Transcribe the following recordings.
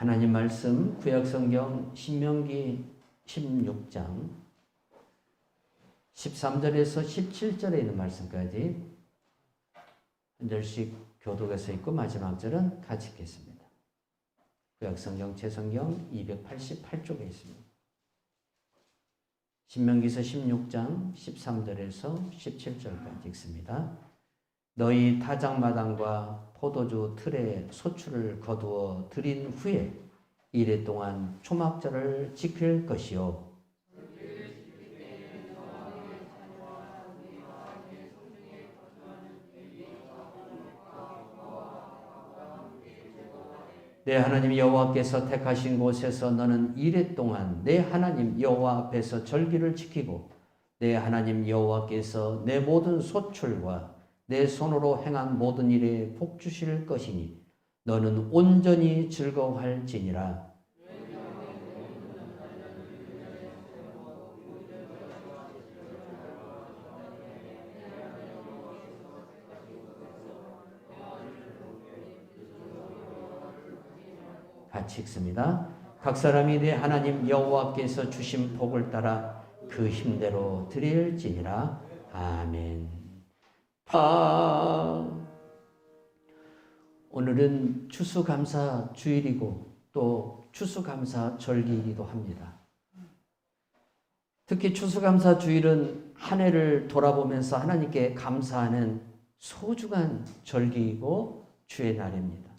하나님 말씀 구약성경 신명기 16장 13절에서 17절에 있는 말씀까지 한 절씩 교독해서 읽고 마지막 절은 같이 읽겠습니다. 구약성경 제성경 288쪽에 있습니다. 신명기서 16장 13절에서 17절까지 읽습니다. 너희 타작마당과 포도주 틀에 소출을 거두어 들인 후에 이래 동안 초막절을 지킬 것이요. 내 하나님 여호와께서 택하신 곳에서 너는 이래 동안 내 하나님 여호와 앞에서 절기를 지키고 내 하나님 여호와께서 내 모든 소출과 내 손으로 행한 모든 일에 복 주실 것이니 너는 온전히 즐거워할지니라. 같이 읽습니다. 각 사람이 내 하나님 여호와께서 주신 복을 따라 그 힘대로 드릴지니라. 아멘. 오늘은 추수감사 주일이고 또 추수감사 절기이기도 합니다. 특히 추수감사 주일은 한 해를 돌아보면서 하나님께 감사하는 소중한 절기이고 주의 날입니다.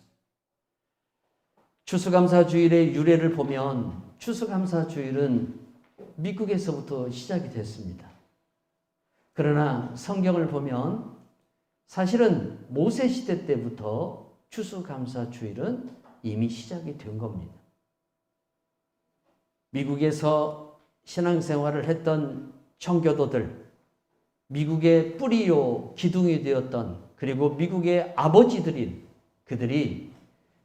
추수감사 주일의 유래를 보면 추수감사 주일은 미국에서부터 시작이 됐습니다. 그러나 성경을 보면 사실은 모세 시대 때부터 추수감사 주일은 이미 시작이 된 겁니다. 미국에서 신앙생활을 했던 청교도들, 미국의 뿌리요 기둥이 되었던 그리고 미국의 아버지들인 그들이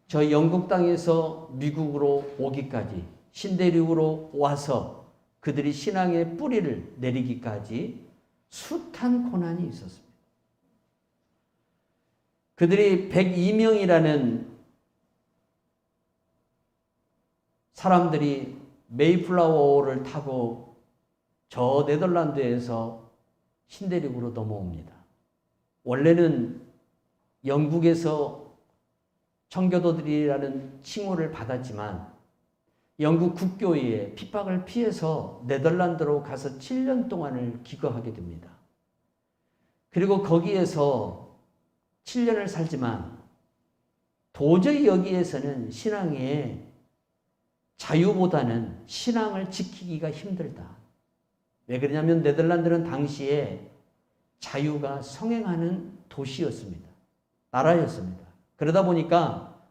저 영국 땅에서 미국으로 오기까지 신대륙으로 와서 그들이 신앙의 뿌리를 내리기까지 숱한 고난이 있었습니다. 그들이 102명이라는 사람들이 메이플라워를 타고 저 네덜란드에서 신대륙으로 넘어옵니다. 원래는 영국에서 청교도들이라는 칭호를 받았지만 영국 국교의 핍박을 피해서 네덜란드로 가서 7년 동안을 기거하게 됩니다. 그리고 거기에서 7년을 살지만 도저히 여기에서는 신앙의 자유보다는 신앙을 지키기가 힘들다. 왜 그러냐면 네덜란드는 당시에 자유가 성행하는 도시였습니다. 나라였습니다. 그러다 보니까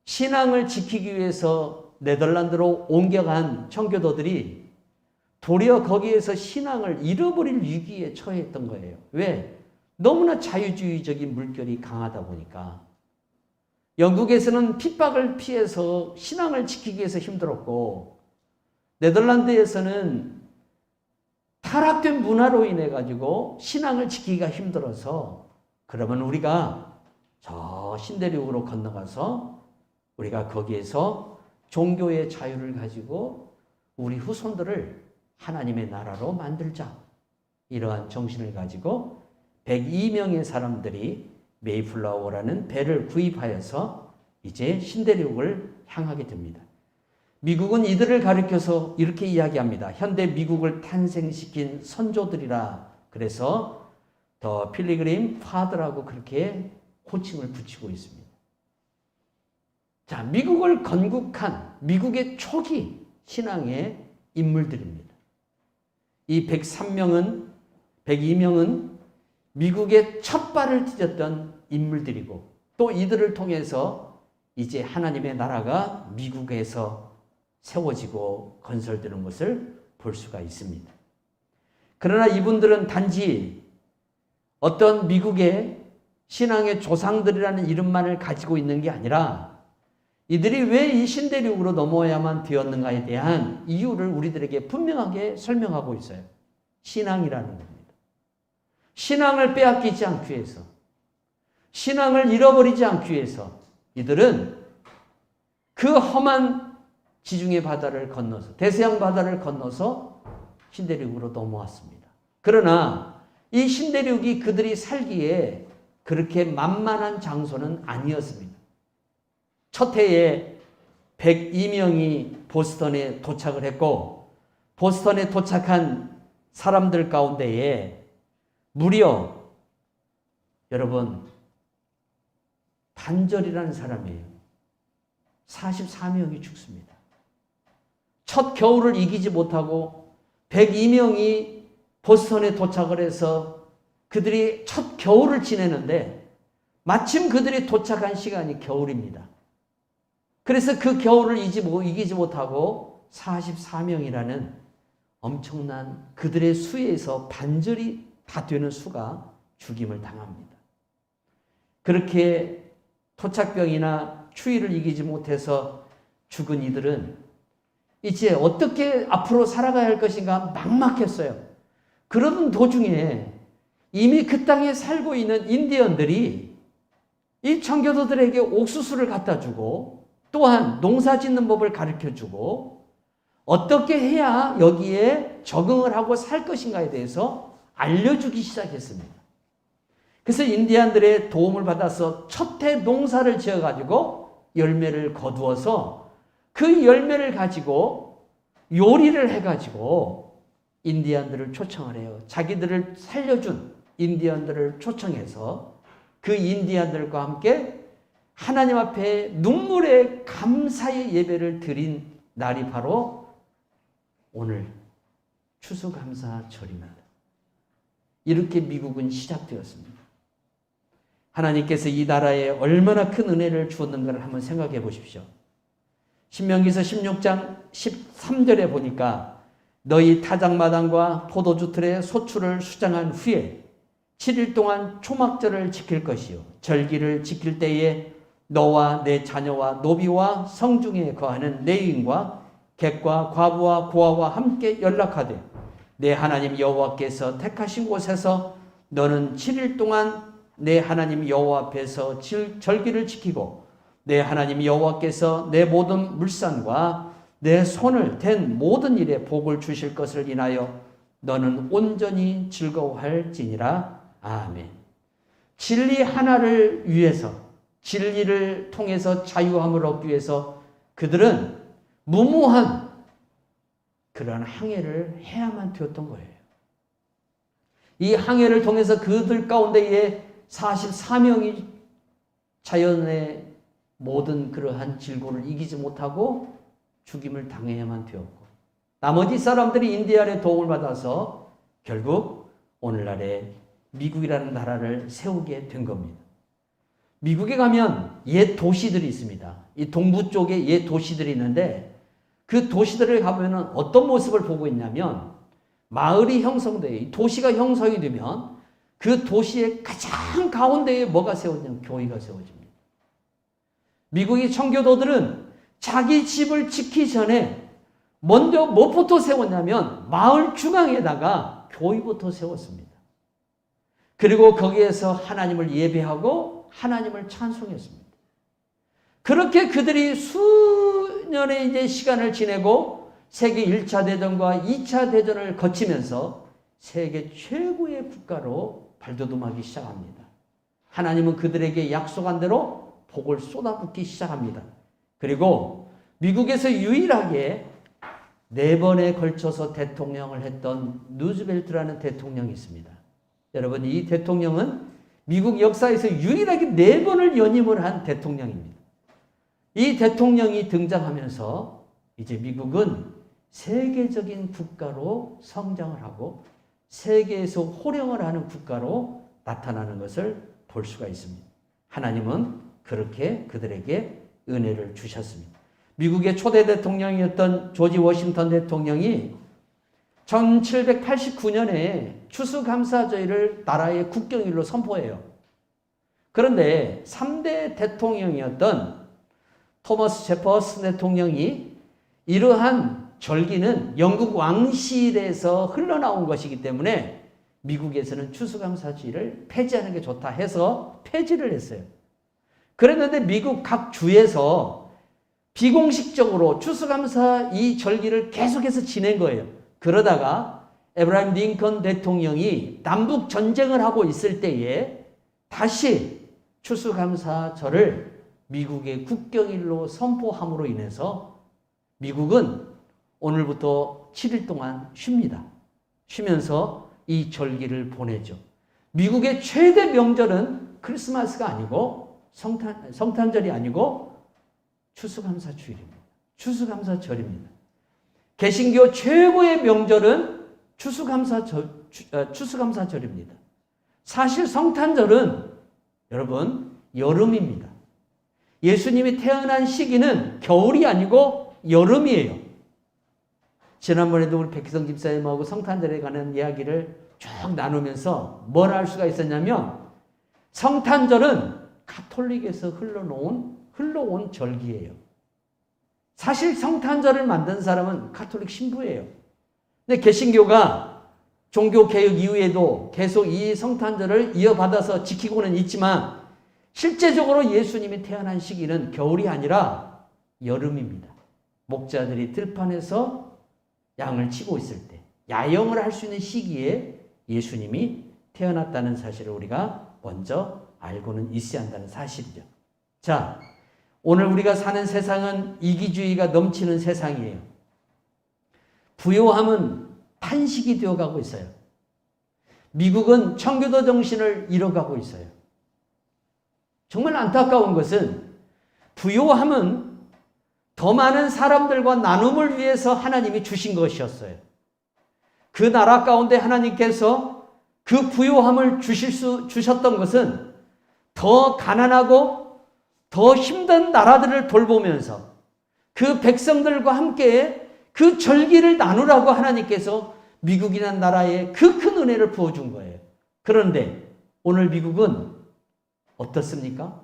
신앙을 지키기 위해서 네덜란드로 옮겨간 청교도들이 도리어 거기에서 신앙을 잃어버릴 위기에 처했던 거예요. 왜? 너무나 자유주의적인 물결이 강하다 보니까. 영국에서는 핍박을 피해서 신앙을 지키기 위해서 힘들었고 네덜란드에서는 타락된 문화로 인해 가지고 신앙을 지키기가 힘들어서 그러면 우리가 저 신대륙으로 건너가서 우리가 거기에서 종교의 자유를 가지고 우리 후손들을 하나님의 나라로 만들자. 이러한 정신을 가지고 102명의 사람들이 메이플라워라는 배를 구입하여서 이제 신대륙을 향하게 됩니다. 미국은 이들을 가리켜서 이렇게 이야기합니다. 현대 미국을 탄생시킨 선조들이라. 그래서 더 필리그림 파더라고 그렇게 호칭을 붙이고 있습니다. 자, 미국을 건국한 미국의 초기 신앙의 인물들입니다. 이 102명은 미국의 첫 발을 디뎠던 인물들이고 또 이들을 통해서 이제 하나님의 나라가 미국에서 세워지고 건설되는 것을 볼 수가 있습니다. 그러나 이분들은 단지 어떤 미국의 신앙의 조상들이라는 이름만을 가지고 있는 게 아니라 이들이 왜 이 신대륙으로 넘어야만 되었는가에 대한 이유를 우리들에게 분명하게 설명하고 있어요. 신앙이라는 겁니다. 신앙을 빼앗기지 않기 위해서, 신앙을 잃어버리지 않기 위해서 이들은 그 험한 지중해 바다를 건너서 대서양 바다를 건너서 신대륙으로 넘어왔습니다. 그러나 이 신대륙이 그들이 살기에 그렇게 만만한 장소는 아니었습니다. 첫 해에 102명이 보스턴에 도착을 했고 보스턴에 도착한 사람들 가운데에 무려 여러분 반절이라는 사람이에요. 44명이 죽습니다. 첫 겨울을 이기지 못하고 102명이 보스턴에 도착을 해서 그들이 첫 겨울을 지내는데 마침 그들이 도착한 시간이 겨울입니다. 그래서 그 겨울을 이기지 못하고 44명이라는 엄청난 그들의 수에서 반절이 다 되는 수가 죽임을 당합니다. 그렇게 토착병이나 추위를 이기지 못해서 죽은 이들은 이제 어떻게 앞으로 살아가야 할 것인가 막막했어요. 그러던 도중에 이미 그 땅에 살고 있는 인디언들이 이 청교도들에게 옥수수를 갖다 주고 또한 농사 짓는 법을 가르쳐 주고 어떻게 해야 여기에 적응을 하고 살 것인가에 대해서 알려주기 시작했습니다. 그래서 인디안들의 도움을 받아서 첫 해 농사를 지어가지고 열매를 거두어서 그 열매를 가지고 요리를 해가지고 인디안들을 초청을 해요. 자기들을 살려준 인디안들을 초청해서 그 인디안들과 함께 하나님 앞에 눈물의 감사의 예배를 드린 날이 바로 오늘 추수감사절입니다. 이렇게 미국은 시작되었습니다. 하나님께서 이 나라에 얼마나 큰 은혜를 주었는가를 한번 생각해 보십시오. 신명기서 16장 13절에 보니까 너희 타작마당과 포도주 틀에 소출을 수장한 후에 7일 동안 초막절을 지킬 것이요 절기를 지킬 때에 너와 내 자녀와 노비와 성중에 거하는 레위인과 객과 과부와 고아와 함께 연락하되 내 하나님 여호와께서 택하신 곳에서 너는 7일 동안 내 하나님 여호와 앞에서 절기를 지키고 내 하나님 여호와께서 내 모든 물산과 내 손을 댄 모든 일에 복을 주실 것을 인하여 너는 온전히 즐거워할지니라. 아멘. 진리 하나를 위해서 진리를 통해서 자유함을 얻기 위해서 그들은 무모한 그런 항해를 해야만 되었던 거예요. 이 항해를 통해서 그들 가운데에 44명이 자연의 모든 그러한 질고를 이기지 못하고 죽임을 당해야만 되었고 나머지 사람들이 인디안의 도움을 받아서 결국 오늘날의 미국이라는 나라를 세우게 된 겁니다. 미국에 가면 옛 도시들이 있습니다. 이 동부 쪽에 옛 도시들이 있는데 그 도시들을 가보면 어떤 모습을 보고 있냐면 마을이 형성돼 도시가 형성이 되면 그 도시의 가장 가운데에 뭐가 세워지냐면 교회가 세워집니다. 미국의 청교도들은 자기 집을 짓기 전에 먼저 무엇부터 세웠냐면 마을 중앙에다가 교회부터 세웠습니다. 그리고 거기에서 하나님을 예배하고 하나님을 찬송했습니다. 그렇게 그들이 수년의 이제 시간을 지내고 세계 1차 대전과 2차 대전을 거치면서 세계 최고의 국가로 발돋움하기 시작합니다. 하나님은 그들에게 약속한 대로 복을 쏟아붓기 시작합니다. 그리고 미국에서 유일하게 4번에 걸쳐서 대통령을 했던 루즈벨트라는 대통령이 있습니다. 여러분, 이 대통령은 미국 역사에서 유일하게 4번을 연임을 한 대통령입니다. 이 대통령이 등장하면서 이제 미국은 세계적인 국가로 성장을 하고 세계에서 호령을 하는 국가로 나타나는 것을 볼 수가 있습니다. 하나님은 그렇게 그들에게 은혜를 주셨습니다. 미국의 초대 대통령이었던 조지 워싱턴 대통령이 1789년에 추수감사절을 나라의 국경일로 선포해요. 그런데 3대 대통령이었던 토머스 제퍼슨 대통령이 이러한 절기는 영국 왕실에서 흘러나온 것이기 때문에 미국에서는 추수감사절을 폐지하는 게 좋다 해서 폐지를 했어요. 그랬는데 미국 각 주에서 비공식적으로 추수감사 이 절기를 계속해서 지낸 거예요. 그러다가 에브라임 링컨 대통령이 남북 전쟁을 하고 있을 때에 다시 추수감사절을 미국의 국경일로 선포함으로 인해서 미국은 오늘부터 7일 동안 쉽니다. 쉬면서 이 절기를 보내죠. 미국의 최대 명절은 크리스마스가 아니고 성탄절이 아니고 추수감사주일입니다. 추수감사절입니다. 개신교 최고의 명절은 추수감사절입니다. 사실 성탄절은 여러분 여름입니다. 예수님이 태어난 시기는 겨울이 아니고 여름이에요. 지난번에도 우리 백희성 집사님하고 성탄절에 관한 이야기를 쭉 나누면서 뭘 알 수가 있었냐면 성탄절은 가톨릭에서 흘러온 절기예요. 사실 성탄절을 만든 사람은 가톨릭 신부예요. 근데 개신교가 종교개혁 이후에도 계속 이 성탄절을 이어받아서 지키고는 있지만 실제적으로 예수님이 태어난 시기는 겨울이 아니라 여름입니다. 목자들이 들판에서 양을 치고 있을 때 야영을 할 수 있는 시기에 예수님이 태어났다는 사실을 우리가 먼저 알고는 있어야 한다는 사실이죠. 자, 오늘 우리가 사는 세상은 이기주의가 넘치는 세상이에요. 부요함은 탄식이 되어가고 있어요. 미국은 청교도 정신을 잃어가고 있어요. 정말 안타까운 것은 부요함은 더 많은 사람들과 나눔을 위해서 하나님이 주신 것이었어요. 그 나라 가운데 하나님께서 그 부요함을 주셨던 것은 더 가난하고 더 힘든 나라들을 돌보면서 그 백성들과 함께 그 절기를 나누라고 하나님께서 미국이라는 나라에 그 큰 은혜를 부어준 거예요. 그런데 오늘 미국은 어떻습니까?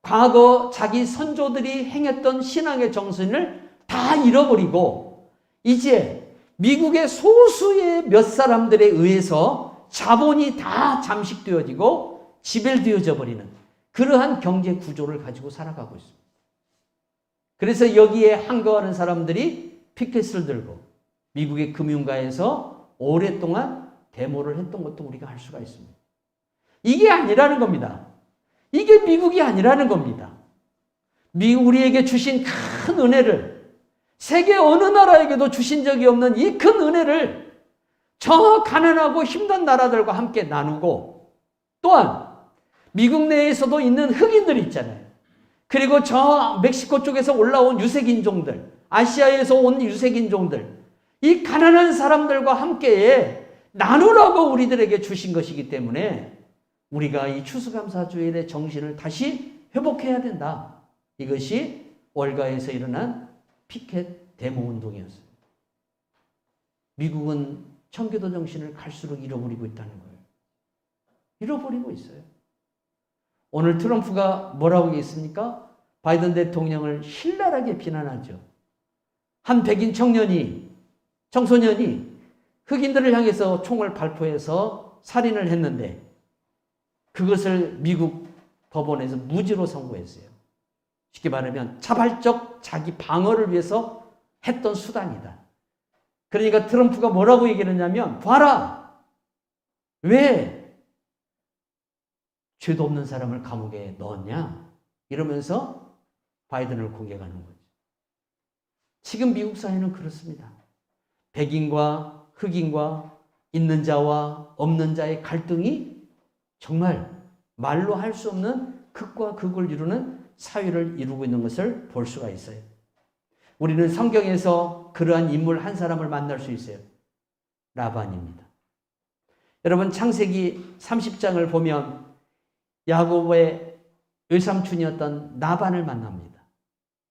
과거 자기 선조들이 행했던 신앙의 정신을 다 잃어버리고 이제 미국의 소수의 몇 사람들에 의해서 자본이 다 잠식되어지고 지배되어져 버리는 그러한 경제 구조를 가지고 살아가고 있습니다. 그래서 여기에 한거하는 사람들이 피켓을 들고 미국의 금융가에서 오랫동안 데모를 했던 것도 우리가 알 수가 있습니다. 이게 아니라는 겁니다. 이게 미국이 아니라는 겁니다. 우리에게 주신 큰 은혜를 세계 어느 나라에게도 주신 적이 없는 이 큰 은혜를 저 가난하고 힘든 나라들과 함께 나누고 또한 미국 내에서도 있는 흑인들이 있잖아요. 그리고 저 멕시코 쪽에서 올라온 유색인종들, 아시아에서 온 유색인종들, 이 가난한 사람들과 함께 나누라고 우리들에게 주신 것이기 때문에 우리가 이 추수감사주일의 정신을 다시 회복해야 된다. 이것이 월가에서 일어난 피켓 데모 운동이었습니다. 미국은 청교도 정신을 갈수록 잃어버리고 있다는 거예요. 잃어버리고 있어요. 오늘 트럼프가 뭐라고 했습니까? 바이든 대통령을 신랄하게 비난하죠. 한 백인 청소년이 흑인들을 향해서 총을 발포해서 살인을 했는데 그것을 미국 법원에서 무죄로 선고했어요. 쉽게 말하면 자발적 자기 방어를 위해서 했던 수단이다. 그러니까 트럼프가 뭐라고 얘기했냐면 봐라! 왜 죄도 없는 사람을 감옥에 넣었냐? 이러면서 바이든을 공격하는 거죠. 지금 미국 사회는 그렇습니다. 백인과 흑인과 있는 자와 없는 자의 갈등이 정말 말로 할 수 없는 극과 극을 이루는 사회를 이루고 있는 것을 볼 수가 있어요. 우리는 성경에서 그러한 인물 한 사람을 만날 수 있어요. 라반입니다. 여러분 창세기 30장을 보면 야곱의 외삼촌이었던 나반을 만납니다.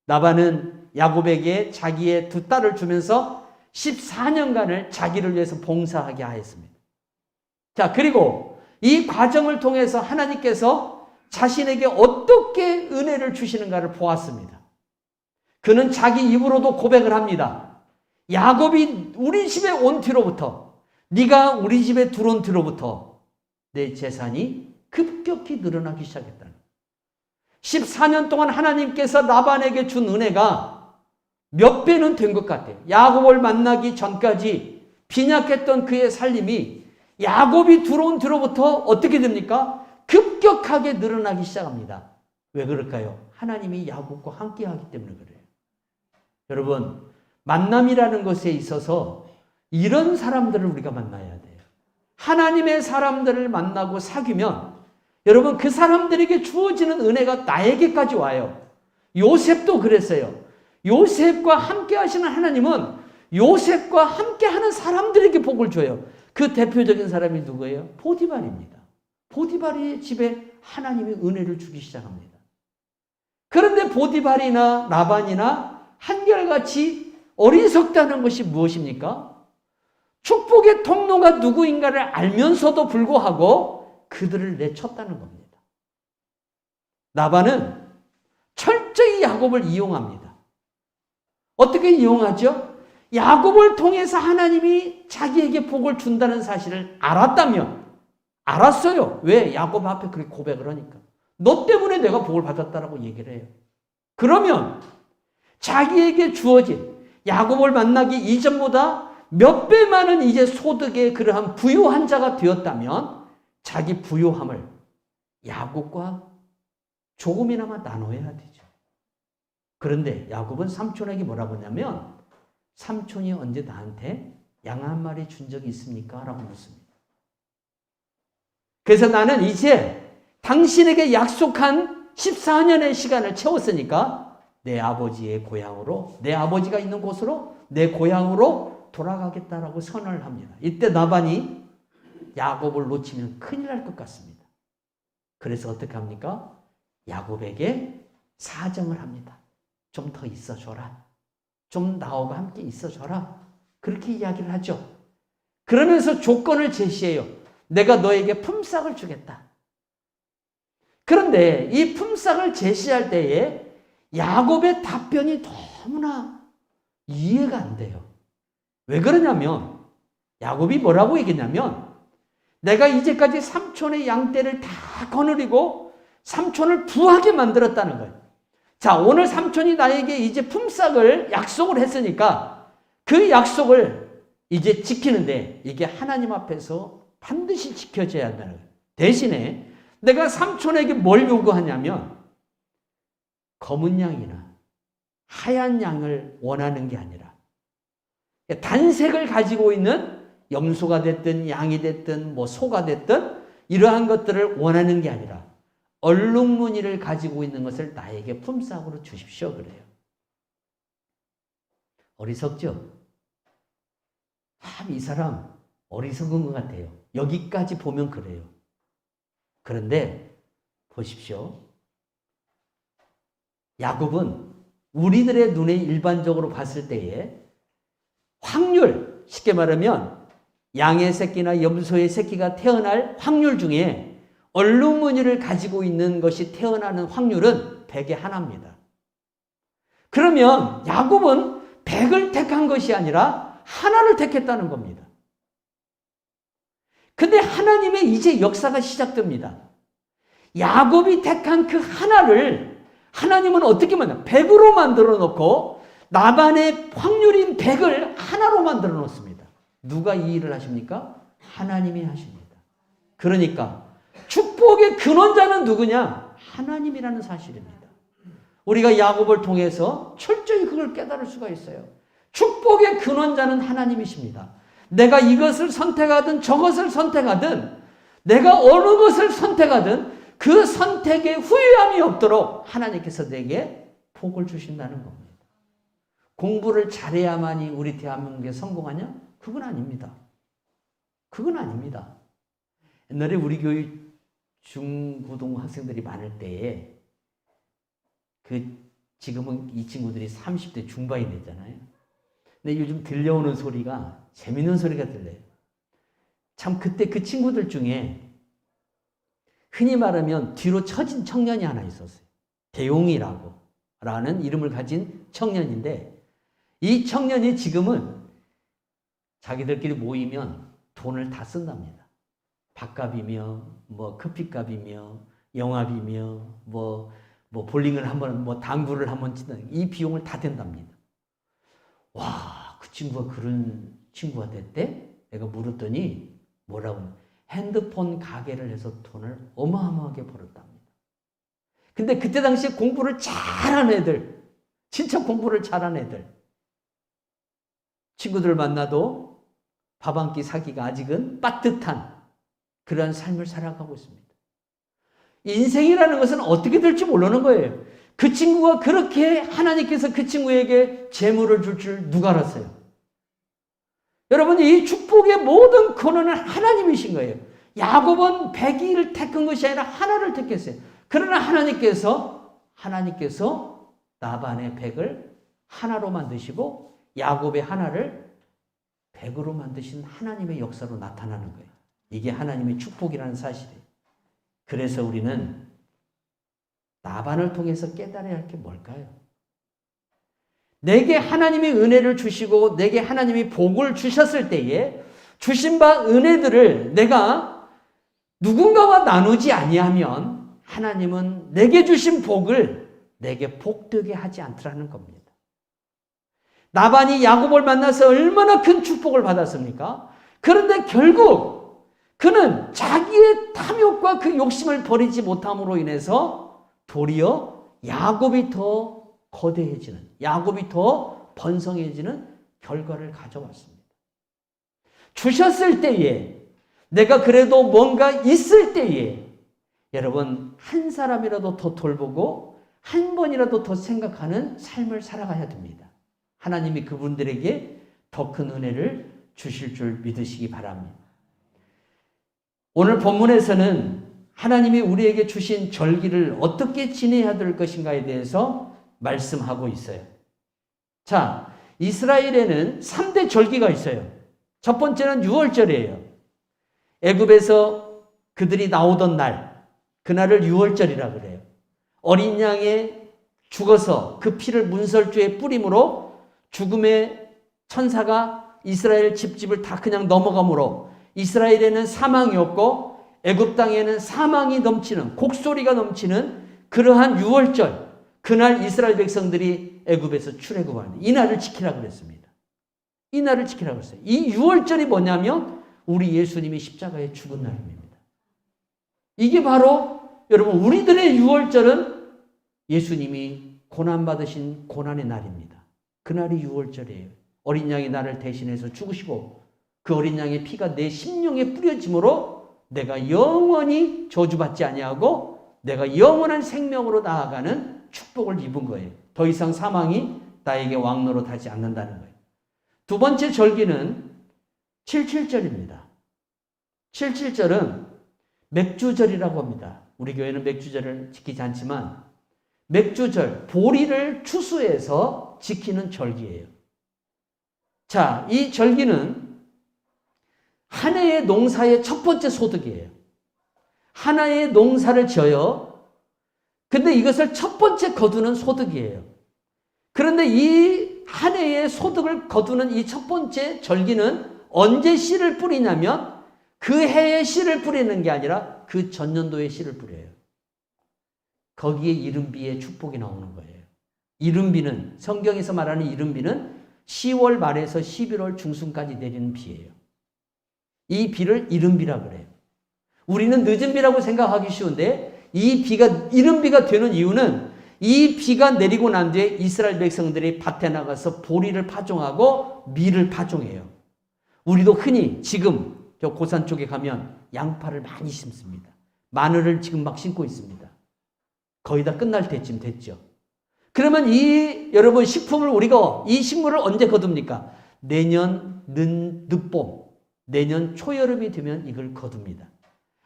나반은 야곱에게 자기의 두 딸을 주면서 14년간을 자기를 위해서 봉사하게 하였습니다. 자, 그리고 이 과정을 통해서 하나님께서 자신에게 어떻게 은혜를 주시는가를 보았습니다. 그는 자기 입으로도 고백을 합니다. 야곱이 우리 집에 온 뒤로부터, 네가 우리 집에 들어온 뒤로부터 내 재산이 급격히 늘어나기 시작했다. 14년 동안 하나님께서 라반에게 준 은혜가 몇 배는 된 것 같아요. 야곱을 만나기 전까지 빈약했던 그의 살림이 야곱이 들어온 뒤로부터 어떻게 됩니까? 급격하게 늘어나기 시작합니다. 왜 그럴까요? 하나님이 야곱과 함께 하기 때문에 그래요. 여러분, 만남이라는 것에 있어서 이런 사람들을 우리가 만나야 돼요. 하나님의 사람들을 만나고 사귀면 여러분, 그 사람들에게 주어지는 은혜가 나에게까지 와요. 요셉도 그랬어요. 요셉과 함께 하시는 하나님은 요셉과 함께 하는 사람들에게 복을 줘요. 그 대표적인 사람이 누구예요? 포디발입니다. 포디발의 집에 하나님이 은혜를 주기 시작합니다. 그런데 포디발이나 라반이나 한결같이 어리석다는 것이 무엇입니까? 축복의 통로가 누구인가를 알면서도 불구하고 그들을 내쳤다는 겁니다. 라반은 철저히 야곱을 이용합니다. 어떻게 이용하죠? 야곱을 통해서 하나님이 자기에게 복을 준다는 사실을 알았다면, 알았어요. 왜? 야곱 앞에 그렇게 고백을 하니까. 너 때문에 내가 복을 받았다라고 얘기를 해요. 그러면 자기에게 주어진 야곱을 만나기 이전보다 몇 배 많은 이제 소득의 그러한 부유한 자가 되었다면 자기 부유함을 야곱과 조금이나마 나눠야 되죠. 그런데 야곱은 삼촌에게 뭐라고 하냐면, 삼촌이 언제 나한테 양 한 마리 준 적이 있습니까? 라고 묻습니다. 그래서 나는 이제 당신에게 약속한 14년의 시간을 채웠으니까 내 아버지의 고향으로, 내 아버지가 있는 곳으로, 내 고향으로 돌아가겠다라고 선언을 합니다. 이때 라반이 야곱을 놓치면 큰일 날 것 같습니다. 그래서 어떻게 합니까? 야곱에게 사정을 합니다. 좀 더 있어줘라. 좀 나하고 함께 있어줘라. 그렇게 이야기를 하죠. 그러면서 조건을 제시해요. 내가 너에게 품삯을 주겠다. 그런데 이 품삯을 제시할 때에 야곱의 답변이 너무나 이해가 안 돼요. 왜 그러냐면 야곱이 뭐라고 얘기했냐면, 내가 이제까지 삼촌의 양떼를 다 거느리고 삼촌을 부하게 만들었다는 거예요. 자, 오늘 삼촌이 나에게 이제 품삯을 약속을 했으니까 그 약속을 이제 지키는데 이게 하나님 앞에서 반드시 지켜져야 한다는 거예요. 대신에 내가 삼촌에게 뭘 요구하냐면 검은 양이나 하얀 양을 원하는 게 아니라 단색을 가지고 있는 염소가 됐든 양이 됐든 뭐 소가 됐든 이러한 것들을 원하는 게 아니라 얼룩무늬를 가지고 있는 것을 나에게 품삯으로 주십시오 그래요. 어리석죠? 참 이 사람 어리석은 것 같아요. 여기까지 보면 그래요. 그런데 보십시오. 야곱은 우리들의 눈에 일반적으로 봤을 때에 확률, 쉽게 말하면 양의 새끼나 염소의 새끼가 태어날 확률 중에 얼룩무늬를 가지고 있는 것이 태어나는 확률은 100에 하나입니다. 그러면 야곱은 100을 택한 것이 아니라 하나를 택했다는 겁니다. 근데 하나님의 이제 역사가 시작됩니다. 야곱이 택한 그 하나를 하나님은 어떻게 만나? 100으로 만들어 놓고 라반의 확률인 100을 하나로 만들어 놓습니다. 누가 이 일을 하십니까? 하나님이 하십니다. 그러니까 축복의 근원자는 누구냐? 하나님이라는 사실입니다. 우리가 야곱을 통해서 철저히 그걸 깨달을 수가 있어요. 축복의 근원자는 하나님이십니다. 내가 이것을 선택하든 저것을 선택하든 내가 어느 것을 선택하든 그 선택에 후회함이 없도록 하나님께서 내게 복을 주신다는 겁니다. 공부를 잘해야만이 우리 대한민국에 성공하냐? 그건 아닙니다. 그건 아닙니다. 옛날에 우리 교회 중고등 학생들이 많을 때에 지금은 이 친구들이 30대 중반이 됐잖아요. 근데 요즘 들려오는 소리가 재밌는 소리가 들려요. 참 그때 그 친구들 중에 흔히 말하면 뒤로 처진 청년이 하나 있었어요. 대용이라고 라는 이름을 가진 청년인데 이 청년이 지금은 자기들끼리 모이면 돈을 다 쓴답니다. 밥값이며 뭐 커피값이며 영화비며 뭐 볼링을 한번 뭐 당구를 한번 친다 이 비용을 다 댄답니다. 와, 그 친구가 그런 친구가 됐대? 내가 물었더니 뭐라고? 핸드폰 가게를 해서 돈을 어마어마하게 벌었답니다. 근데 그때 당시에 공부를 잘한 애들, 진짜 공부를 잘한 애들, 친구들 만나도 밥 한 끼 사기가 아직은 빠듯한 그러한 삶을 살아가고 있습니다. 인생이라는 것은 어떻게 될지 모르는 거예요. 그 친구가 그렇게 하나님께서 그 친구에게 재물을 줄 줄 누가 알았어요? 여러분, 이 축복의 모든 근원은 하나님이신 거예요. 야곱은 100을 택한 것이 아니라 하나를 택했어요. 그러나 하나님께서 나반의 100을 하나로 만드시고 야곱의 하나를 100으로 만드신 하나님의 역사로 나타나는 거예요. 이게 하나님의 축복이라는 사실이에요. 그래서 우리는 나반을 통해서 깨달아야 할 게 뭘까요? 내게 하나님의 은혜를 주시고 내게 하나님이 복을 주셨을 때에 주신 바 은혜들을 내가 누군가와 나누지 아니하면 하나님은 내게 주신 복을 내게 복되게 하지 않더라는 겁니다. 나반이 야곱을 만나서 얼마나 큰 축복을 받았습니까? 그런데 결국 그는 자기의 탐욕과 그 욕심을 버리지 못함으로 인해서 도리어 야곱이 더 거대해지는, 야곱이 더 번성해지는 결과를 가져왔습니다. 주셨을 때에, 내가 그래도 뭔가 있을 때에 여러분 한 사람이라도 더 돌보고 한 번이라도 더 생각하는 삶을 살아가야 됩니다. 하나님이 그분들에게 더 큰 은혜를 주실 줄 믿으시기 바랍니다. 오늘 본문에서는 하나님이 우리에게 주신 절기를 어떻게 지내야 될 것인가에 대해서 말씀하고 있어요. 자, 이스라엘에는 3대 절기가 있어요. 첫 번째는 유월절이에요. 애굽에서 그들이 나오던 날, 그날을 유월절이라 그래요. 어린 양이 죽어서 그 피를 문설주에 뿌림으로 죽음의 천사가 이스라엘 집집을 다 그냥 넘어가므로 이스라엘에는 사망이 없고 애굽 땅에는 사망이 넘치는, 곡소리가 넘치는 그러한 유월절, 그날 이스라엘 백성들이 애굽에서 출애굽하는 이 날을 지키라고 그랬습니다. 이 날을 지키라고 했어요. 이 유월절이 뭐냐면 우리 예수님이 십자가에 죽은 날입니다. 이게 바로 여러분 우리들의 유월절은 예수님이 고난받으신 고난의 날입니다. 그날이 유월절이에요. 어린 양이 나를 대신해서 죽으시고 그 어린 양의 피가 내 심령에 뿌려짐으로 내가 영원히 저주받지 아니하고 내가 영원한 생명으로 나아가는 축복을 입은 거예요. 더 이상 사망이 나에게 왕노릇하지 않는다는 거예요. 두 번째 절기는 77절입니다. 77절은 맥주절이라고 합니다. 우리 교회는 맥주절을 지키지 않지만 맥주절, 보리를 추수해서 지키는 절기예요. 자, 이 절기는 한 해의 농사의 첫 번째 소득이에요. 하나의 농사를 지어요. 근데 이것을 첫 번째 거두는 소득이에요. 그런데 이 한 해의 소득을 거두는 이 첫 번째 절기는 언제 씨를 뿌리냐면 그 해에 씨를 뿌리는 게 아니라 그 전년도에 씨를 뿌려요. 거기에 이른비의 축복이 나오는 거예요. 이른비는, 성경에서 말하는 이른비는 10월 말에서 11월 중순까지 내리는 비예요. 이 비를 이른비라 그래요. 우리는 늦은 비라고 생각하기 쉬운데 이 비가 이른 비가 되는 이유는 이 비가 내리고 난 뒤에 이스라엘 백성들이 밭에 나가서 보리를 파종하고 밀을 파종해요. 우리도 흔히 지금 저 고산 쪽에 가면 양파를 많이 심습니다. 마늘을 지금 막 심고 있습니다. 거의 다 끝날 때쯤 됐죠. 그러면 이 여러분 식품을 우리가 이 식물을 언제 거둡니까? 내년 늦봄, 내년 초여름이 되면 이걸 거둡니다.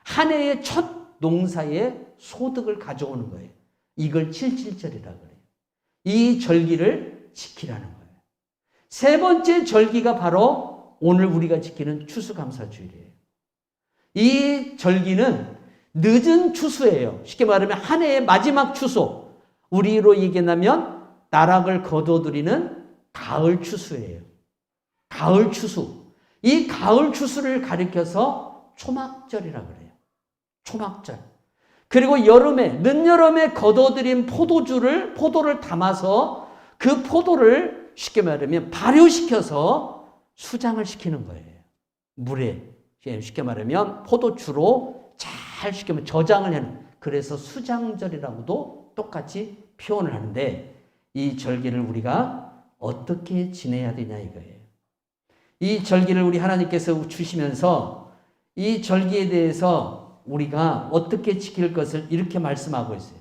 한 해의 첫 농사의 소득을 가져오는 거예요. 이걸 77절이라고 그래요. 이 절기를 지키라는 거예요. 세 번째 절기가 바로 오늘 우리가 지키는 추수감사주일이에요. 이 절기는 늦은 추수예요. 쉽게 말하면 한 해의 마지막 추수. 우리로 얘기하면 나락을 거둬들이는 가을 추수예요. 가을 추수. 이 가을 추수를 가리켜서 초막절이라고 그래요. 초막절. 그리고 여름에, 늦여름에 거둬들인 포도를 담아서 그 포도를 쉽게 말하면 발효시켜서 수장을 시키는 거예요. 물에. 쉽게 말하면 포도주로 잘 쉽게 말하면 저장을 해놓은. 그래서 수장절이라고도 똑같이 표현을 하는데 이 절기를 우리가 어떻게 지내야 되냐 이거예요. 이 절기를 우리 하나님께서 주시면서 이 절기에 대해서 우리가 어떻게 지킬 것을 이렇게 말씀하고 있어요.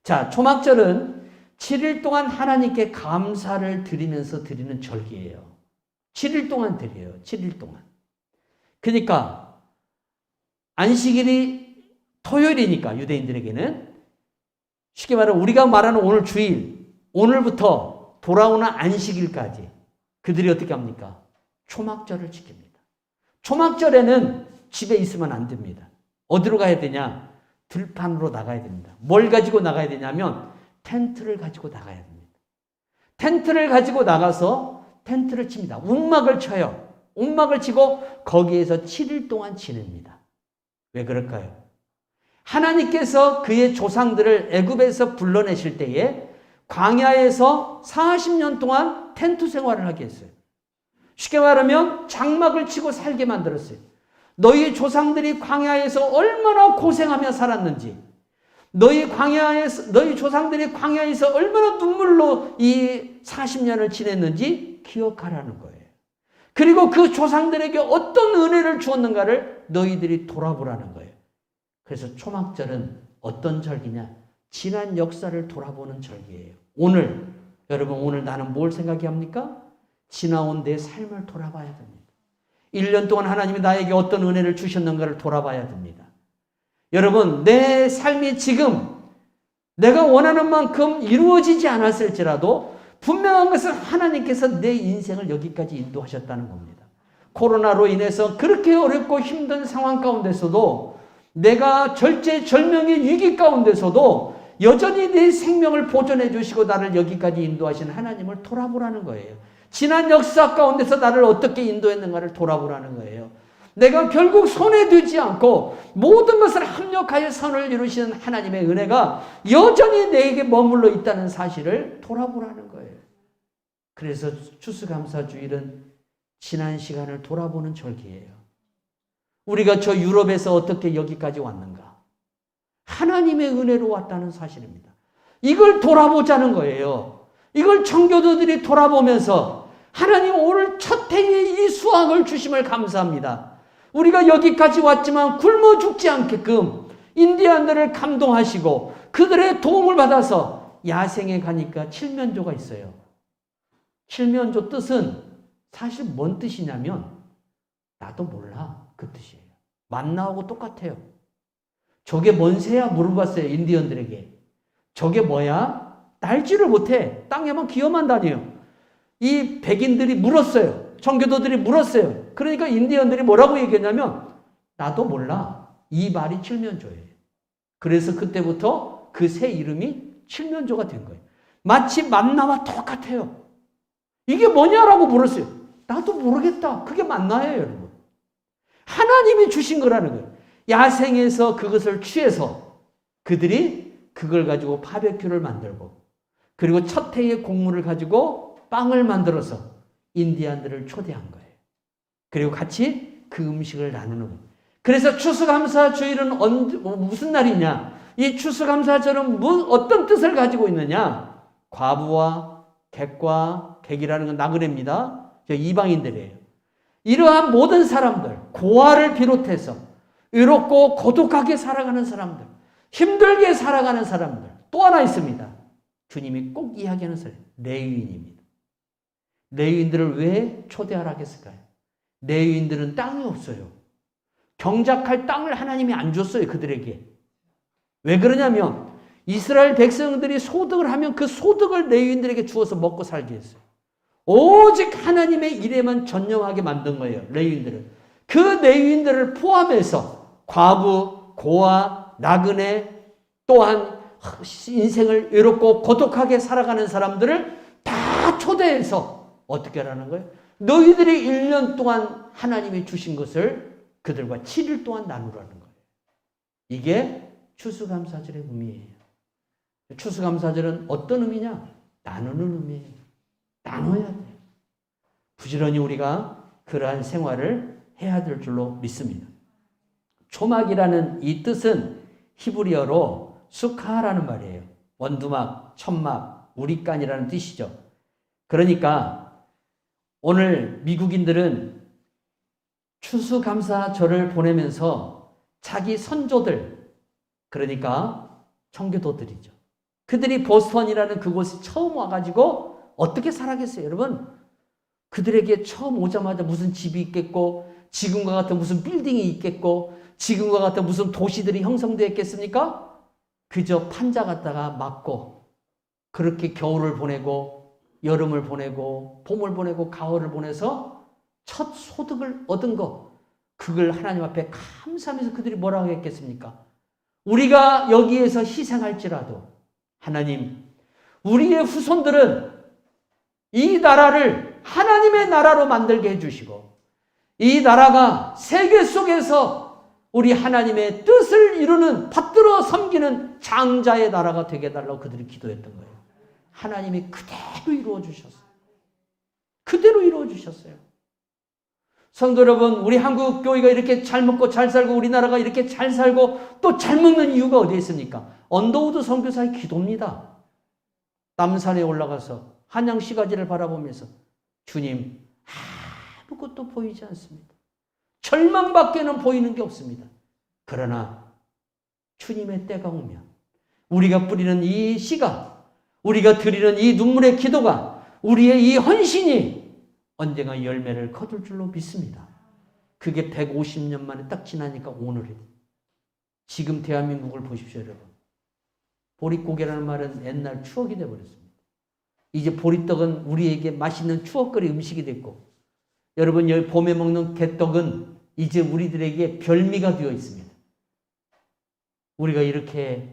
자, 초막절은 7일 동안 하나님께 감사를 드리면서 드리는 절기예요. 7일 동안 드려요. 7일 동안. 그러니까 안식일이 토요일이니까 유대인들에게는 쉽게 말하면 우리가 말하는 오늘 주일, 오늘부터 돌아오는 안식일까지 그들이 어떻게 합니까? 초막절을 지킵니다. 초막절에는 집에 있으면 안 됩니다. 어디로 가야 되냐? 들판으로 나가야 됩니다. 뭘 가지고 나가야 되냐면 텐트를 가지고 나가야 됩니다. 텐트를 가지고 나가서 텐트를 칩니다. 움막을 쳐요. 움막을 치고 거기에서 7일 동안 지냅니다. 왜 그럴까요? 하나님께서 그의 조상들을 애굽에서 불러내실 때에 광야에서 40년 동안 텐트 생활을 하게 했어요. 쉽게 말하면 장막을 치고 살게 만들었어요. 너희 조상들이 광야에서 얼마나 고생하며 살았는지, 너희 조상들이 광야에서 얼마나 눈물로 이 40년을 지냈는지 기억하라는 거예요. 그리고 그 조상들에게 어떤 은혜를 주었는가를 너희들이 돌아보라는 거예요. 그래서 초막절은 어떤 절기냐? 지난 역사를 돌아보는 절기예요. 여러분 오늘 나는 뭘 생각합니까? 지나온 내 삶을 돌아봐야 됩니다. 1년 동안 하나님이 나에게 어떤 은혜를 주셨는가를 돌아봐야 됩니다. 여러분, 내 삶이 지금 내가 원하는 만큼 이루어지지 않았을지라도 분명한 것은 하나님께서 내 인생을 여기까지 인도하셨다는 겁니다. 코로나로 인해서 그렇게 어렵고 힘든 상황 가운데서도 내가 절제절명의 위기 가운데서도 여전히 내 생명을 보존해 주시고 나를 여기까지 인도하신 하나님을 돌아보라는 거예요. 지난 역사 가운데서 나를 어떻게 인도했는가를 돌아보라는 거예요. 내가 결국 손에 들지 않고 모든 것을 합력하여 선을 이루시는 하나님의 은혜가 여전히 내게 머물러 있다는 사실을 돌아보라는 거예요. 그래서 추수감사주일은 지난 시간을 돌아보는 절기예요. 우리가 저 유럽에서 어떻게 여기까지 왔는가? 하나님의 은혜로 왔다는 사실입니다. 이걸 돌아보자는 거예요. 이걸 청교도들이 돌아보면서 하나님 오늘 첫 해에 이 수확을 주심을 감사합니다. 우리가 여기까지 왔지만 굶어 죽지 않게끔 인디안들을 감동하시고 그들의 도움을 받아서 야생에 가니까 칠면조가 있어요. 칠면조 뜻은 사실 뭔 뜻이냐면 나도 몰라 그 뜻이에요. 만나하고 똑같아요. 저게 뭔 새야 물어봤어요. 인디언들에게. 저게 뭐야? 날지를 못해. 땅에만 기어만 다녀요. 이 백인들이 물었어요. 청교도들이 물었어요. 그러니까 인디언들이 뭐라고 얘기했냐면 나도 몰라. 이 말이 칠면조예요. 그래서 그때부터 그 새 이름이 칠면조가 된 거예요. 마치 만나와 똑같아요. 이게 뭐냐라고 물었어요. 나도 모르겠다. 그게 만나예요, 여러분. 하나님이 주신 거라는 거예요. 야생에서 그것을 취해서 그들이 그걸 가지고 바베큐를 만들고 그리고 첫 해의 곡물을 가지고 빵을 만들어서 인디안들을 초대한 거예요. 그리고 같이 그 음식을 나누는 거예요. 그래서 추수감사주일은 무슨 날이냐? 이 추수감사절은 어떤 뜻을 가지고 있느냐? 과부와 객과 객이라는 건 나그네입니다. 저 이방인들이에요. 이러한 모든 사람들, 고아를 비롯해서 외롭고 고독하게 살아가는 사람들, 힘들게 살아가는 사람들 또 하나 있습니다. 주님이 꼭 이야기하는 사람, 레위인입니다. 레위인들을 왜 초대하라고 했을까요? 레위인들은 땅이 없어요. 경작할 땅을 하나님이 안 줬어요, 그들에게. 왜 그러냐면 이스라엘 백성들이 소득을 하면 그 소득을 레위인들에게 주어서 먹고 살게 했어요. 오직 하나님의 일에만 전념하게 만든 거예요, 레위인들을. 그 레위인들을 포함해서 과부, 고아, 나그네, 또한 인생을 외롭고 고독하게 살아가는 사람들을 다 초대해서 어떻게 하라는 거예요? 너희들이 1년 동안 하나님이 주신 것을 그들과 7일 동안 나누라는 거예요. 이게 추수감사절의 의미예요. 추수감사절은 어떤 의미냐? 나누는 의미예요. 나눠야 돼요. 부지런히 우리가 그러한 생활을 해야 될 줄로 믿습니다. 초막이라는 이 뜻은 히브리어로 수카라는 말이에요. 원두막, 천막, 우리간이라는 뜻이죠. 그러니까 오늘 미국인들은 추수감사절을 보내면서 자기 선조들, 그러니까 청교도들이죠. 그들이 보스턴이라는 그곳에 처음 와가지고 어떻게 살아겠어요? 여러분, 그들에게 처음 오자마자 무슨 집이 있겠고, 지금과 같은 무슨 빌딩이 있겠고, 지금과 같은 무슨 도시들이 형성되었겠습니까? 그저 판자 갖다가 맞고, 그렇게 겨울을 보내고, 여름을 보내고, 봄을 보내고, 가을을 보내서 첫 소득을 얻은 것, 그걸 하나님 앞에 감사하면서 그들이 뭐라고 했겠습니까? 우리가 여기에서 희생할지라도 하나님, 우리의 후손들은 이 나라를 하나님의 나라로 만들게 해주시고, 이 나라가 세계 속에서 우리 하나님의 뜻을 이루는, 받들어 섬기는 장자의 나라가 되게 해달라고 그들이 기도했던 거예요. 하나님이 그대로 이루어 주셨어요. 그대로 이루어 주셨어요. 성도 여러분, 우리 한국 교회가 이렇게 잘 먹고 잘 살고 우리나라가 이렇게 잘 살고 또 잘 먹는 이유가 어디에 있습니까? 언더우드 선교사의 기도입니다. 남산에 올라가서 한양 시가지를 바라보면서 주님, 아무것도 보이지 않습니다. 절망밖에는 보이는 게 없습니다. 그러나 주님의 때가 오면 우리가 뿌리는 이 씨가, 우리가 드리는 이 눈물의 기도가, 우리의 이 헌신이 언젠가 열매를 거둘 줄로 믿습니다. 그게 150년 만에 딱 지나니까 오늘이. 지금 대한민국을 보십시오, 여러분. 보릿고개라는 말은 옛날 추억이 되어버렸습니다. 이제 보리떡은 우리에게 맛있는 추억거리 음식이 됐고, 여러분 여기 봄에 먹는 개떡은 이제 우리들에게 별미가 되어 있습니다. 우리가 이렇게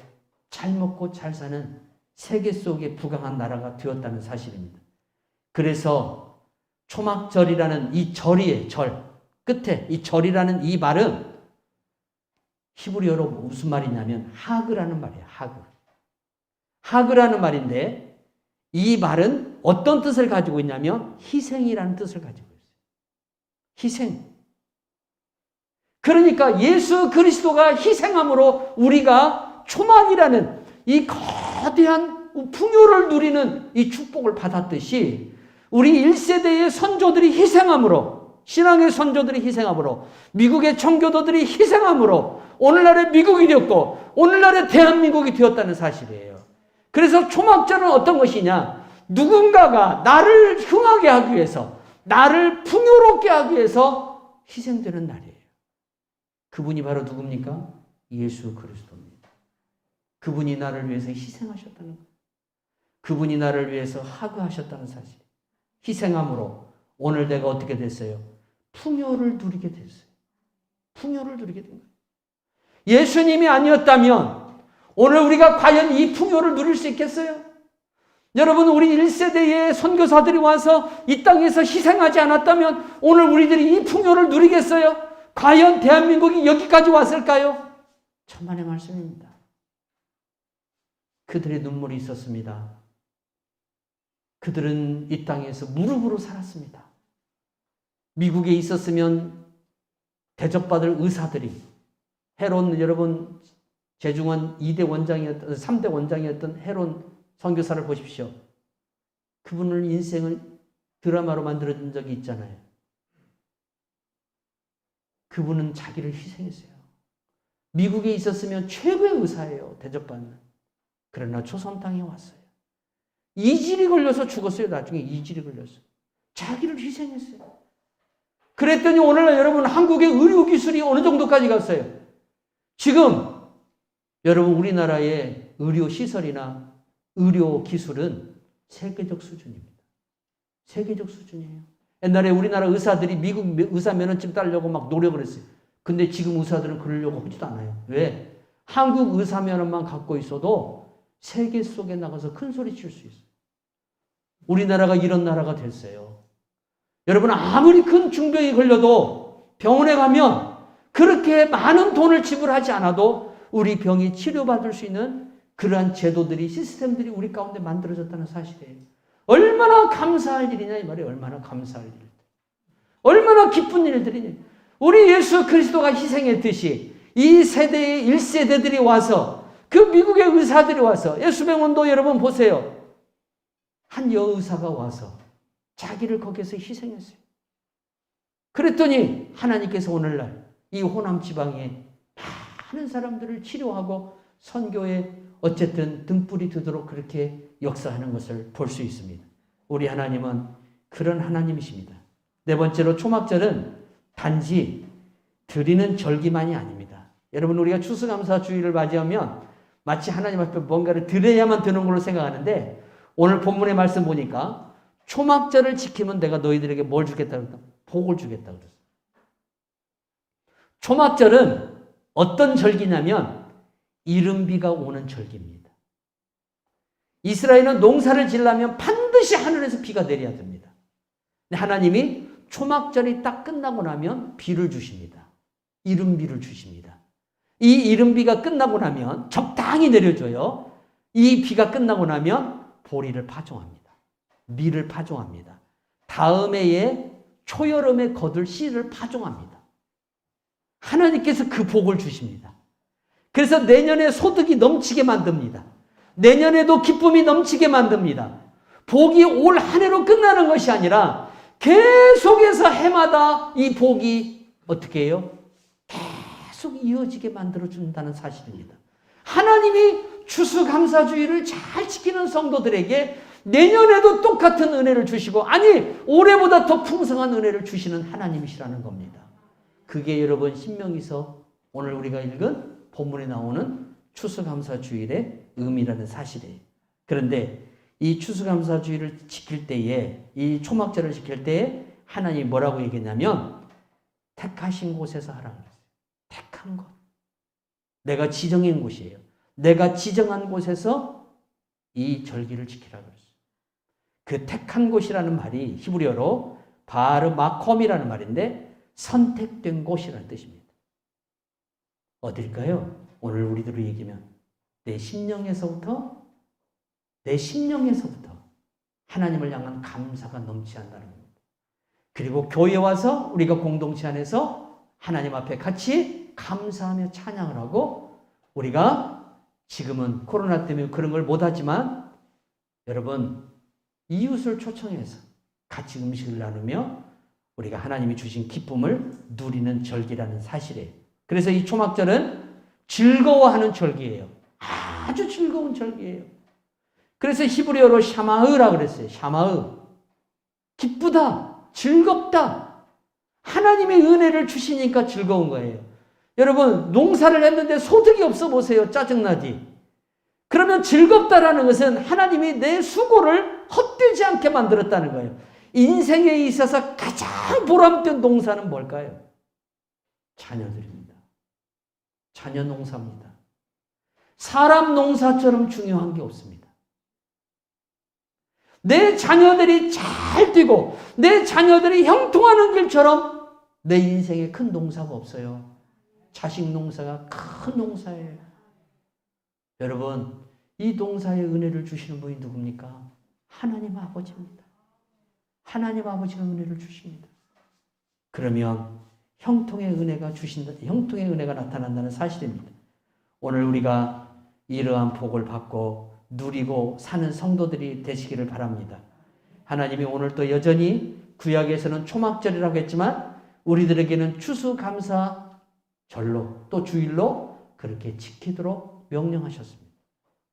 잘 먹고 잘 사는 세계 속에 부강한 나라가 되었다는 사실입니다. 그래서 초막절이라는 이 절이에요. 절 끝에 이 절이라는 이 말은 히브리어로 무슨 말이냐면 하그라는 말이에요. 하그라는 말인데, 이 말은 어떤 뜻을 가지고 있냐면 희생이라는 뜻을 가지고 있어요. 희생. 그러니까 예수 그리스도가 희생함으로 우리가 초막이라는 이 거대한 풍요를 누리는 이 축복을 받았듯이, 우리 1세대의 선조들이 희생함으로, 신앙의 선조들이 희생함으로, 미국의 청교도들이 희생함으로 오늘날의 미국이 되었고 오늘날의 대한민국이 되었다는 사실이에요. 그래서 초막절은 어떤 것이냐? 누군가가 나를 흥하게 하기 위해서, 나를 풍요롭게 하기 위해서 희생되는 날이에요. 그분이 바로 누굽니까? 예수 그리스도입니다. 그분이 나를 위해서 희생하셨다는 거예요. 그분이 나를 위해서 하교하셨다는 사실. 희생함으로 오늘 내가 어떻게 됐어요? 풍요를 누리게 됐어요. 풍요를 누리게 된 거예요. 예수님이 아니었다면 오늘 우리가 과연 이 풍요를 누릴 수 있겠어요? 여러분, 우리 1세대의 선교사들이 와서 이 땅에서 희생하지 않았다면 오늘 우리들이 이 풍요를 누리겠어요? 과연 대한민국이 여기까지 왔을까요? 천만의 말씀입니다. 그들의 눈물이 있었습니다. 그들은 이 땅에서 무릎으로 살았습니다. 미국에 있었으면 대접받을 의사들이, 헤론, 여러분 제중원 2대 원장이었던, 3대 원장이었던 헤론 선교사를 보십시오. 그분을 인생을 드라마로 만들어준 적이 있잖아요. 그분은 자기를 희생했어요. 미국에 있었으면 최고의 의사예요. 대접받는. 그러나 조선 땅에 왔어요. 이질이 걸려서 죽었어요. 나중에 이질이 걸렸어요. 자기를 희생했어요. 그랬더니 오늘날 여러분, 한국의 의료기술이 어느 정도까지 갔어요? 지금 여러분, 우리나라의 의료시설이나 의료기술은 세계적 수준입니다. 세계적 수준이에요. 옛날에 우리나라 의사들이 미국 의사 면허증 따려고 막 노력을 했어요. 근데 지금 의사들은 그러려고 하지도 않아요. 왜? 한국 의사 면허만 갖고 있어도 세계 속에 나가서 큰 소리 칠 수 있어요. 우리나라가 이런 나라가 됐어요. 여러분, 아무리 큰 중병이 걸려도 병원에 가면 그렇게 많은 돈을 지불하지 않아도 우리 병이 치료받을 수 있는 그러한 제도들이, 시스템들이 우리 가운데 만들어졌다는 사실이에요. 얼마나 감사할 일이냐 이 말이에요. 얼마나 감사할 일. 얼마나 기쁜 일들이냐. 우리 예수 그리스도가 희생했듯이 이 세대의 1세대들이 와서 그 미국의 의사들이 와서 예수병원도 여러분 보세요. 한 여의사가 와서 자기를 거기서 희생했어요. 그랬더니 하나님께서 오늘날 이 호남 지방에 많은 사람들을 치료하고 선교에 어쨌든 등불이 되도록 그렇게 역사하는 것을 볼 수 있습니다. 우리 하나님은 그런 하나님이십니다. 네 번째로 초막절은 단지 드리는 절기만이 아닙니다. 여러분 우리가 추수감사주의를 맞이하면 마치 하나님 앞에 뭔가를 드려야만 되는 걸로 생각하는데 오늘 본문의 말씀 보니까 초막절을 지키면 내가 너희들에게 뭘 주겠다 그랬다? 복을 주겠다 그랬어요. 초막절은 어떤 절기냐면 이른비가 오는 절기입니다. 이스라엘은 농사를 지으려면 반드시 하늘에서 비가 내려야 됩니다. 하나님이 초막절이 딱 끝나고 나면 비를 주십니다. 이른비를 주십니다. 이 이른비가 끝나고 나면 적당히 내려줘요. 이 비가 끝나고 나면 보리를 파종합니다. 밀을 파종합니다. 다음 해에 초여름에 거둘 씨를 파종합니다. 하나님께서 그 복을 주십니다. 그래서 내년에 소득이 넘치게 만듭니다. 내년에도 기쁨이 넘치게 만듭니다. 복이 올 한 해로 끝나는 것이 아니라 계속해서 해마다 이 복이 어떻게 해요? 계속 이어지게 만들어준다는 사실입니다. 하나님이 추수감사주의를 잘 지키는 성도들에게 내년에도 똑같은 은혜를 주시고 아니 올해보다 더 풍성한 은혜를 주시는 하나님이시라는 겁니다. 그게 여러분 신명기서 오늘 우리가 읽은 본문에 나오는 추수감사주일의 의미라는 사실이에요. 그런데 이 추수감사주의를 지킬 때에 이 초막절을 지킬 때에 하나님이 뭐라고 얘기했냐면 택하신 곳에서 하라고 했어요. 택한 곳. 내가 지정한 곳이에요. 내가 지정한 곳에서 이 절기를 지키라고 했어요. 그 택한 곳이라는 말이 히브리어로 바르마콤이라는 말인데 선택된 곳이라는 뜻입니다. 어딜까요? 오늘 우리들로 얘기하면 내 심령에서부터 하나님을 향한 감사가 넘치한다는 겁니다. 그리고 교회에 와서 우리가 공동체 안에서 하나님 앞에 같이 감사하며 찬양을 하고 우리가 지금은 코로나 때문에 그런 걸 못하지만 여러분 이웃을 초청해서 같이 음식을 나누며 우리가 하나님이 주신 기쁨을 누리는 절기라는 사실이에요. 그래서 이 초막절은 즐거워하는 절기예요. 아주 즐거운 절기예요. 그래서 히브리어로 샤마흐라 그랬어요. 샤마흐. 기쁘다. 즐겁다. 하나님의 은혜를 주시니까 즐거운 거예요. 여러분 농사를 했는데 소득이 없어 보세요. 짜증나지. 그러면 즐겁다라는 것은 하나님이 내 수고를 헛되지 않게 만들었다는 거예요. 인생에 있어서 가장 보람된 농사는 뭘까요? 자녀들입니다. 자녀 농사입니다. 사람 농사처럼 중요한 게 없습니다. 내 자녀들이 잘 뛰고 내 자녀들이 형통하는 길처럼 내 인생에 큰 농사가 없어요. 자식 농사가 큰 농사예요. 여러분 이 농사에 은혜를 주시는 분이 누굽니까? 하나님 아버지입니다. 하나님 아버지가 은혜를 주십니다. 그러면 형통의 은혜가 형통의 은혜가 나타난다는 사실입니다. 오늘 우리가 이러한 복을 받고 누리고 사는 성도들이 되시기를 바랍니다. 하나님이 오늘 또 여전히 구약에서는 초막절이라고 했지만 우리들에게는 추수감사절로 또 주일로 그렇게 지키도록 명령하셨습니다.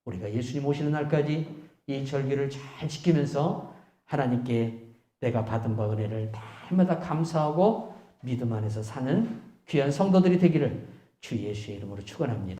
우리가 예수님 오시는 날까지 이 절기를 잘 지키면서 하나님께 내가 받은 바 은혜를 날마다 감사하고 믿음 안에서 사는 귀한 성도들이 되기를 주 예수의 이름으로 축원합니다.